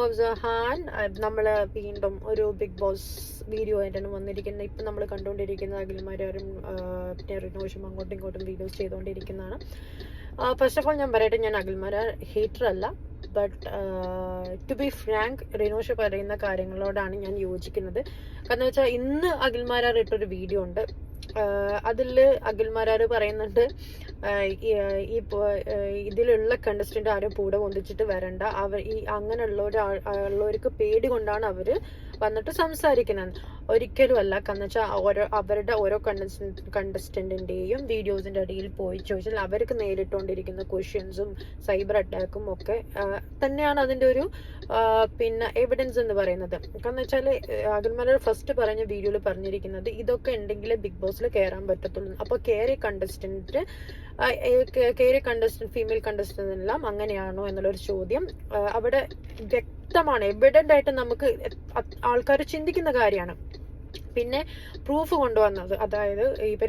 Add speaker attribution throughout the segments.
Speaker 1: of Zahan. നമ്മൾ വീണ്ടും ഒരു ബിഗ് ബോസ് വീഡിയോ ആയിട്ടാണ് വന്നിരിക്കുന്നത്. ഇപ്പം നമ്മൾ കണ്ടുകൊണ്ടിരിക്കുന്ന അഖിൽമാരും പിന്നെ റിനോഷും അങ്ങോട്ടും ഇങ്ങോട്ടും വീഡിയോസ് ചെയ്തുകൊണ്ടിരിക്കുന്നതാണ്. ഫസ്റ്റ് ഓഫ് ഓൾ ഞാൻ പറയട്ടെ, ഞാൻ അഖിൽമാര ഹേറ്റർ അല്ല. But to be frank, Rinosh പറയുന്ന കാര്യങ്ങളോടാണ് ഞാൻ യോജിക്കുന്നത്. കാരണം വെച്ചാൽ ഇന്ന് അഖിൽമാരാർ ഇട്ടൊരു വീഡിയോ ഉണ്ട്. അതിൽ അഖിൽമാരാർ പറയുന്നുണ്ട്, ഈ ഇതിലുള്ള കണ്ടസ്റ്റന്റ് ആരും കൂടെ പൊന്തിച്ചിട്ട് വരണ്ട, അവർ ഈ അങ്ങനെയുള്ളവർക്ക് പേടി കൊണ്ടാണ് അവര് വന്നിട്ട് സംസാരിക്കുന്നത്. ഒരിക്കലും അല്ല. കാരണം വെച്ചാൽ അവരുടെ ഓരോ കണ്ടസ്റ്റന്റിന്റെയും വീഡിയോസിന്റെ അടിയിൽ പോയി ചോദിച്ചാൽ അവർക്ക് നേരിട്ടുകൊണ്ടിരിക്കുന്ന ക്വസ്റ്റ്യൻസും സൈബർ അറ്റാക്കും ഒക്കെ തന്നെയാണ് അതിന്റെ ഒരു പിന്നെ എവിഡൻസ് എന്ന് പറയുന്നത്. കാരണം വെച്ചാൽ അഖിൽമാരാർ ഫസ്റ്റ് പറഞ്ഞ വീഡിയോയിൽ പറഞ്ഞിരിക്കുന്നത് ഇതൊക്കെ ഉണ്ടെങ്കിലേ ബിഗ് ബോസിൽ കയറാൻ പറ്റത്തുള്ളൂ. അപ്പോൾ കയറിയ കണ്ടസ്റ്റന്റ് ഫീമെയിൽ കണ്ടസ്റ്റന്റ് എല്ലാം അങ്ങനെയാണോ എന്നുള്ളൊരു ചോദ്യം അവിടെ വ്യക്തമാണ്, എവിഡന്റ് ആയിട്ട് നമുക്ക് ആൾക്കാർ ചിന്തിക്കുന്ന കാര്യമാണ്. പിന്നെ പ്രൂഫ് കൊണ്ടുവന്നത്, അതായത് ഇപ്പൊ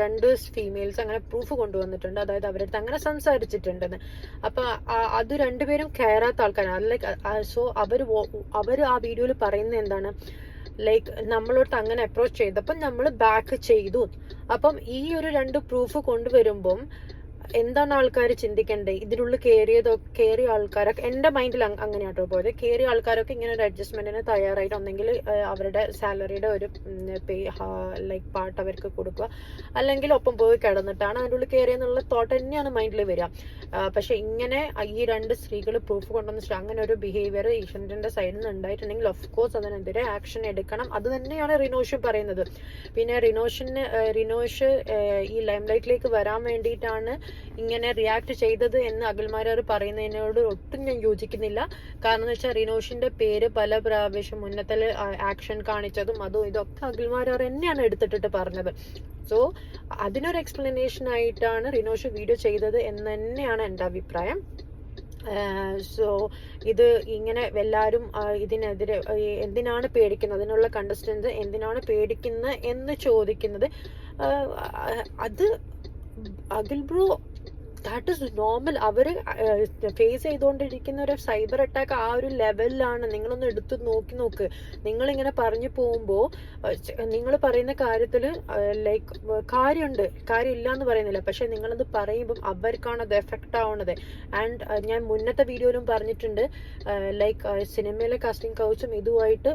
Speaker 1: രണ്ട് ഫീമെയിൽസ് അങ്ങനെ പ്രൂഫ് കൊണ്ടുവന്നിട്ടുണ്ട്, അതായത് അവരടുത്ത് അങ്ങനെ സംസാരിച്ചിട്ടുണ്ടെന്ന്. അപ്പൊ അത് രണ്ടുപേരും കയറാത്ത ആൾക്കാരാണ്. ലൈക്ക് സോ അവര് ആ വീഡിയോയിൽ പറയുന്നത് എന്താണ്, ലൈക്ക് നമ്മളോട്ട് അങ്ങനെ അപ്രോച്ച് ചെയ്തപ്പം നമ്മൾ ബാക്ക് ചെയ്തു. അപ്പം ഈ ഒരു രണ്ട് പ്രൂഫ് കൊണ്ടുവരുമ്പം എന്താണ് ആൾക്കാർ ചിന്തിക്കേണ്ടത്? ഇതിനുള്ളിൽ കയറിയ ആൾക്കാരൊക്കെ, എന്റെ മൈൻഡിൽ അങ്ങനെയാട്ടോ പോയത്, കയറിയ ആൾക്കാരൊക്കെ ഇങ്ങനെ ഒരു അഡ്ജസ്റ്റ്മെന്റിന് തയ്യാറായിട്ട് ഒന്നെങ്കിൽ അവരുടെ സാലറിയുടെ ഒരു ലൈക്ക് പാർട്ട് അവർക്ക് കൊടുക്കുക, അല്ലെങ്കിൽ ഒപ്പം പോയി കിടന്നിട്ടാണ് അതിൻ്റെ ഉള്ളിൽ കയറിയെന്നുള്ള തോട്ട് തന്നെയാണ് മൈൻഡിൽ വരിക. പക്ഷെ ഇങ്ങനെ ഈ രണ്ട് സ്ത്രീകൾ പ്രൂഫ് കൊണ്ടുവന്നിട്ട് അങ്ങനെ ഒരു ബിഹേവിയർ ഈശ്വരന്റെ സൈഡിൽ നിന്ന് ഉണ്ടായിട്ടുണ്ടെങ്കിൽ ഓഫ് കോഴ്സ് അതിനെതിരെ ആക്ഷൻ എടുക്കണം. അത് തന്നെയാണ് റിനോഷ് പറയുന്നത്. പിന്നെ റിനോഷ് ഈ ലൈം ലൈറ്റിലേക്ക് വരാൻ വേണ്ടിയിട്ടാണ് ഇങ്ങനെ റിയാക്ട് ചെയ്തത് എന്ന് അഖിൽമാരാർ പറയുന്നതിനോട് ഒട്ടും ഞാൻ യോജിക്കുന്നില്ല. കാരണം എന്ന് വെച്ചാൽ റിനോഷിന്റെ പേര് പല പ്രാവശ്യം മുന്നത്തെ ആക്ഷൻ കാണിച്ചതും അതും ഇതൊക്കെ അഖിൽമാരാർ തന്നെയാണ് എടുത്തിട്ടിട്ട് പറഞ്ഞത്. സോ അതിനൊരു എക്സ്പ്ലനേഷൻ ആയിട്ടാണ് റിനോഷ് വീഡിയോ ചെയ്തത് എന്ന് തന്നെയാണ് എൻ്റെ അഭിപ്രായം. സോ ഇത് ഇങ്ങനെ എല്ലാവരും ഇതിനെതിരെ എന്തിനാണ് പേടിക്കുന്നത്, അതിനുള്ള കണ്ടസ്റ്റന്റ് എന്തിനാണ് പേടിക്കുന്നത് എന്ന് ചോദിക്കുന്നത്, അത് Akhil bro that is normal. അവര് ഫേസ് ചെയ്തുകൊണ്ടിരിക്കുന്ന ഒരു സൈബർ അറ്റാക്ക് ആ ഒരു ലെവലിലാണ്. നിങ്ങളൊന്ന് എടുത്ത് നോക്ക്. നിങ്ങളിങ്ങനെ പറഞ്ഞു പോകുമ്പോൾ നിങ്ങൾ പറയുന്ന കാര്യത്തിൽ ലൈക്ക് കാര്യമില്ല എന്ന് പറയുന്നില്ല, പക്ഷെ നിങ്ങളത് പറയുമ്പം അവർക്കാണ് അത് എഫക്റ്റ് ആവുന്നത്. ആൻഡ് ഞാൻ മുന്നത്തെ വീഡിയോയിലും പറഞ്ഞിട്ടുണ്ട്, ലൈക്ക് സിനിമയിലെ കാസ്റ്റിംഗ് കൗച്ചും ഇതുമായിട്ട്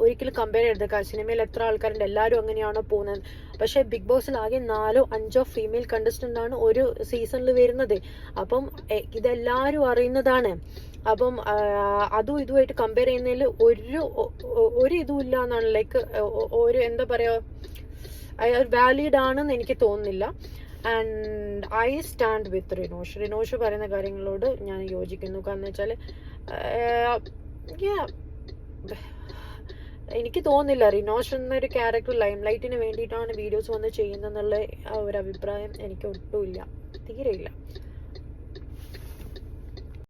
Speaker 1: ഒരിക്കലും കമ്പയർ ചെയ്തത്. സിനിമയിൽ എത്ര ആൾക്കാരുണ്ട്, എല്ലാവരും അങ്ങനെയാണോ പോകുന്നത്? പക്ഷെ ബിഗ് ബോസിൽ ആകെ 4-5 ഫീമെയിൽ കണ്ടസ്റ്റന്റ് ആണ് ഒരു സീസണിൽ വരുന്നത്. അപ്പം ഇതെല്ലാവരും അറിയുന്നതാണ്. അപ്പം അതും ഇതുമായിട്ട് കമ്പയർ ചെയ്യുന്നതിൽ ഒരു ഇതും ഇല്ല എന്നാണ്, ലൈക്ക് ഒരു എന്താ പറയാ, വാലിഡ് ആണെന്ന് എനിക്ക് തോന്നുന്നില്ല. And I stand with Rinosh പറയുന്ന കാര്യങ്ങളോട് ഞാൻ യോജിക്കുന്നു. കാരണം വെച്ചാൽ എനിക്ക് തോന്നുന്നില്ല റിനോഷ് എന്നൊരു ക്യാരക്ടർ ലൈം ലൈറ്റിന് വേണ്ടിയിട്ടാണ് വീഡിയോസ് വന്ന് ചെയ്യുന്നതെന്നുള്ള ഒരു അഭിപ്രായം എനിക്ക് ഒട്ടുമില്ല, തീരെയില്ല.